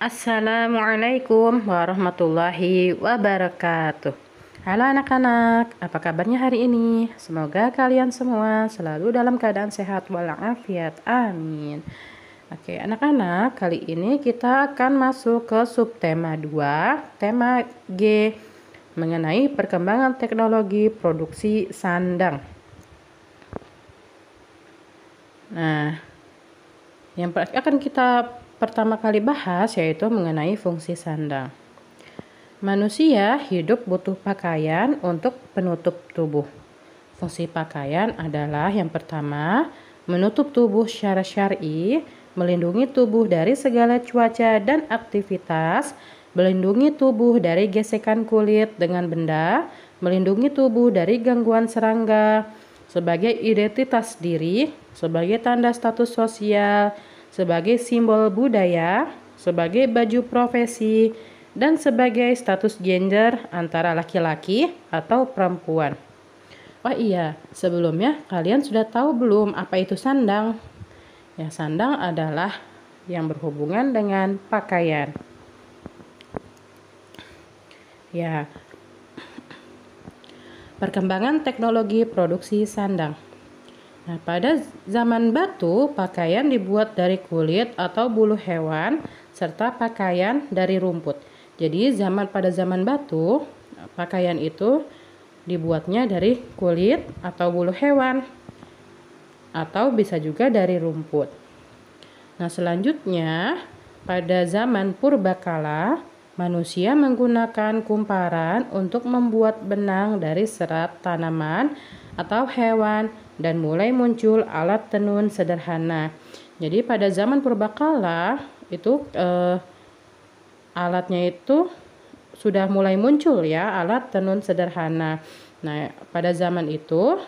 Assalamualaikum warahmatullahi wabarakatuh. Halo anak-anak, apa kabarnya hari ini? Semoga kalian semua selalu dalam keadaan sehat walafiat. Amin. Oke, anak-anak, kali ini kita akan masuk ke subtema 2, tema G, mengenai perkembangan teknologi produksi sandang. Nah, yang akan kita pertama kali bahas yaitu mengenai fungsi sandang. Manusia hidup butuh pakaian untuk penutup tubuh. Fungsi pakaian adalah yang pertama, menutup tubuh secara syar'i, melindungi tubuh dari segala cuaca dan aktivitas, melindungi tubuh dari gesekan kulit dengan benda, melindungi tubuh dari gangguan serangga, sebagai identitas diri, sebagai tanda status sosial, sebagai simbol budaya, sebagai baju profesi, dan sebagai status gender antara laki-laki atau perempuan. Oh iya, sebelumnya kalian sudah tahu belum apa itu sandang? Ya, sandang adalah yang berhubungan dengan pakaian. Ya, perkembangan teknologi produksi sandang. Nah, pada zaman batu, pakaian dibuat dari kulit atau bulu hewan serta pakaian dari rumput. Jadi, pada zaman batu, pakaian itu dibuatnya dari kulit atau bulu hewan atau bisa juga dari rumput. Nah, selanjutnya pada zaman purbakala, manusia menggunakan kumparan untuk membuat benang dari serat tanaman atau hewan dan mulai muncul alat tenun sederhana. Jadi pada zaman purbakala itu alatnya itu sudah mulai muncul ya, alat tenun sederhana. Nah, pada zaman itu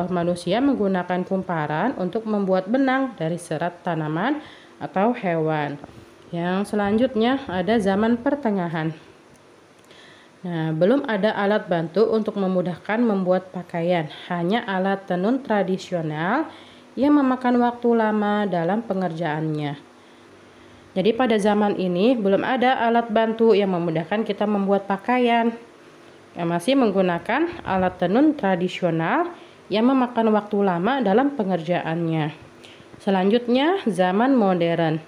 manusia menggunakan kumparan untuk membuat benang dari serat tanaman atau hewan. Yang selanjutnya ada zaman pertengahan. Nah, belum ada alat bantu untuk memudahkan membuat pakaian, hanya alat tenun tradisional yang memakan waktu lama dalam pengerjaannya. Jadi pada zaman ini belum ada alat bantu yang memudahkan kita membuat pakaian. Yang masih menggunakan alat tenun tradisional yang memakan waktu lama dalam pengerjaannya. Selanjutnya zaman modern.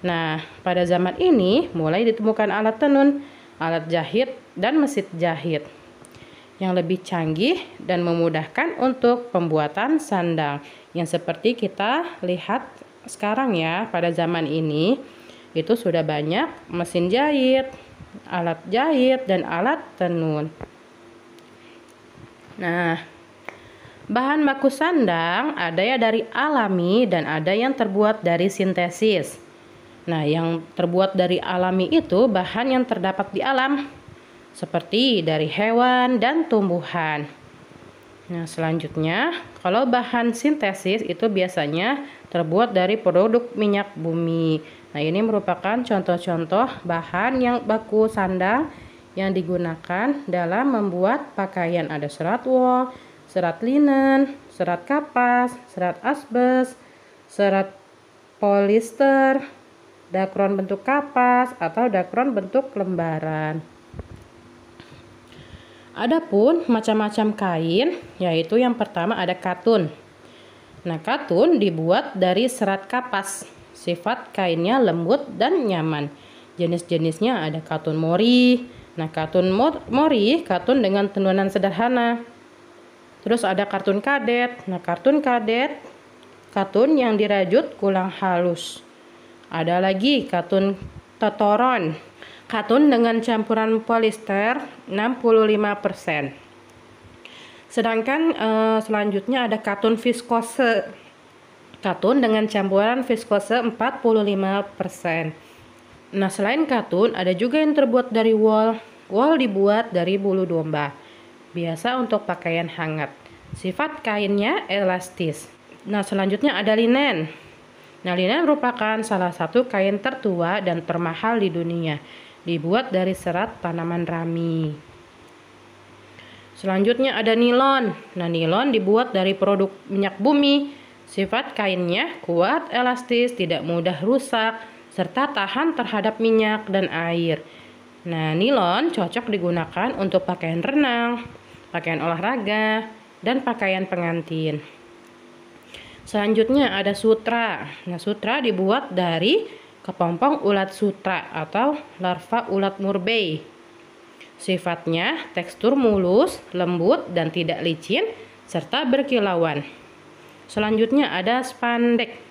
Nah, pada zaman ini mulai ditemukan alat tenun, alat jahit, dan mesin jahit yang lebih canggih dan memudahkan untuk pembuatan sandang yang seperti kita lihat sekarang ya. Pada zaman ini itu sudah banyak mesin jahit, alat jahit, dan alat tenun. Nah, bahan baku sandang ada ya dari alami dan ada yang terbuat dari sintesis. Nah, yang terbuat dari alami itu bahan yang terdapat di alam, seperti dari hewan dan tumbuhan. Nah, selanjutnya, kalau bahan sintesis itu biasanya terbuat dari produk minyak bumi. Nah, ini merupakan contoh-contoh bahan yang baku sandang yang digunakan dalam membuat pakaian. Ada serat wol, serat linen, serat kapas, serat asbes, serat polister, dakron bentuk kapas, atau dakron bentuk lembaran. Adapun macam-macam kain, yaitu yang pertama ada katun. Nah, katun dibuat dari serat kapas. Sifat kainnya lembut dan nyaman. Jenis-jenisnya ada katun mori. Nah, katun mori, katun dengan tenunan sederhana. Terus ada katun kadet. Nah, katun kadet, katun yang dirajut kulang halus. Ada lagi katun totoron, katun dengan campuran polister 65%. Sedangkan selanjutnya ada katun viskose, katun dengan campuran viskose 45%. Nah, selain katun ada juga yang terbuat dari wol. Wol dibuat dari bulu domba, biasa untuk pakaian hangat. Sifat kainnya elastis. Nah, selanjutnya ada linen. Nah, linen merupakan salah satu kain tertua dan termahal di dunia. Dibuat dari serat tanaman rami. Selanjutnya ada nilon. Nah, nilon dibuat dari produk minyak bumi. Sifat kainnya kuat, elastis, tidak mudah rusak, serta tahan terhadap minyak dan air. Nah, nilon cocok digunakan untuk pakaian renang, pakaian olahraga, dan pakaian pengantin. Selanjutnya ada sutra. Nah, sutra dibuat dari kepompong ulat sutra atau larva ulat murbei. Sifatnya tekstur mulus, lembut, dan tidak licin, serta berkilauan. Selanjutnya ada spandek.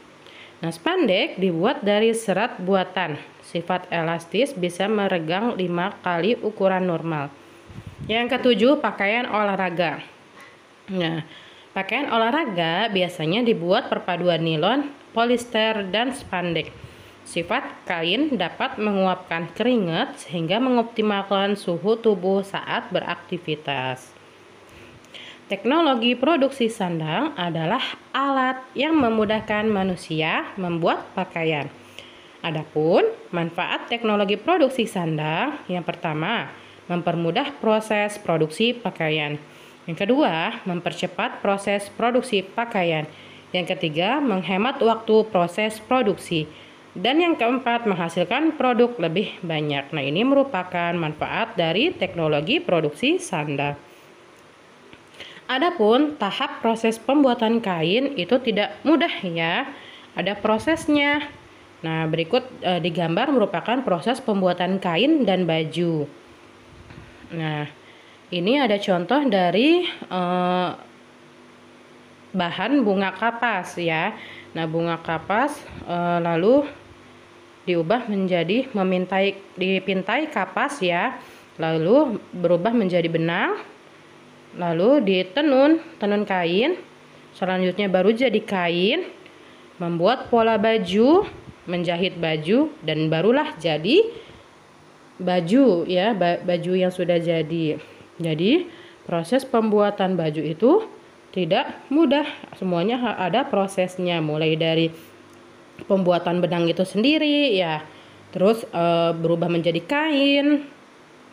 Nah, spandek dibuat dari serat buatan. Sifat elastis, bisa meregang 5 kali ukuran normal. Yang ketujuh, pakaian olahraga. Nah, pakaian olahraga biasanya dibuat perpaduan nilon, polister, dan spandek. Sifat kain dapat menguapkan keringat sehingga mengoptimalkan suhu tubuh saat beraktivitas. Teknologi produksi sandang adalah alat yang memudahkan manusia membuat pakaian. Adapun manfaat teknologi produksi sandang, yang pertama, mempermudah proses produksi pakaian. Yang kedua, mempercepat proses produksi pakaian. Yang ketiga, menghemat waktu proses produksi. Dan yang keempat, menghasilkan produk lebih banyak. Nah, ini merupakan manfaat dari teknologi produksi sandang. Adapun tahap proses pembuatan kain itu tidak mudah ya. Ada prosesnya. Nah, berikut digambar merupakan proses pembuatan kain dan baju. Nah, ini ada contoh dari bahan bunga kapas ya. Nah, bunga kapas lalu diubah menjadi dipintai kapas ya. Lalu berubah menjadi benang. Lalu tenun kain. Selanjutnya baru jadi kain. Membuat pola baju, menjahit baju, dan barulah jadi baju ya, baju yang sudah jadi. Jadi proses pembuatan baju itu tidak mudah, semuanya ada prosesnya, mulai dari pembuatan benang itu sendiri ya, terus berubah menjadi kain,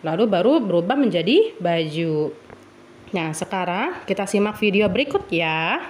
lalu baru berubah menjadi baju. Nah, sekarang kita simak video berikut ya.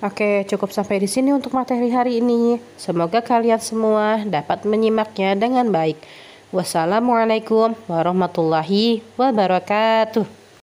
Oke, cukup sampai di sini untuk materi hari ini. Semoga kalian semua dapat menyimaknya dengan baik. Wassalamualaikum warahmatullahi wabarakatuh.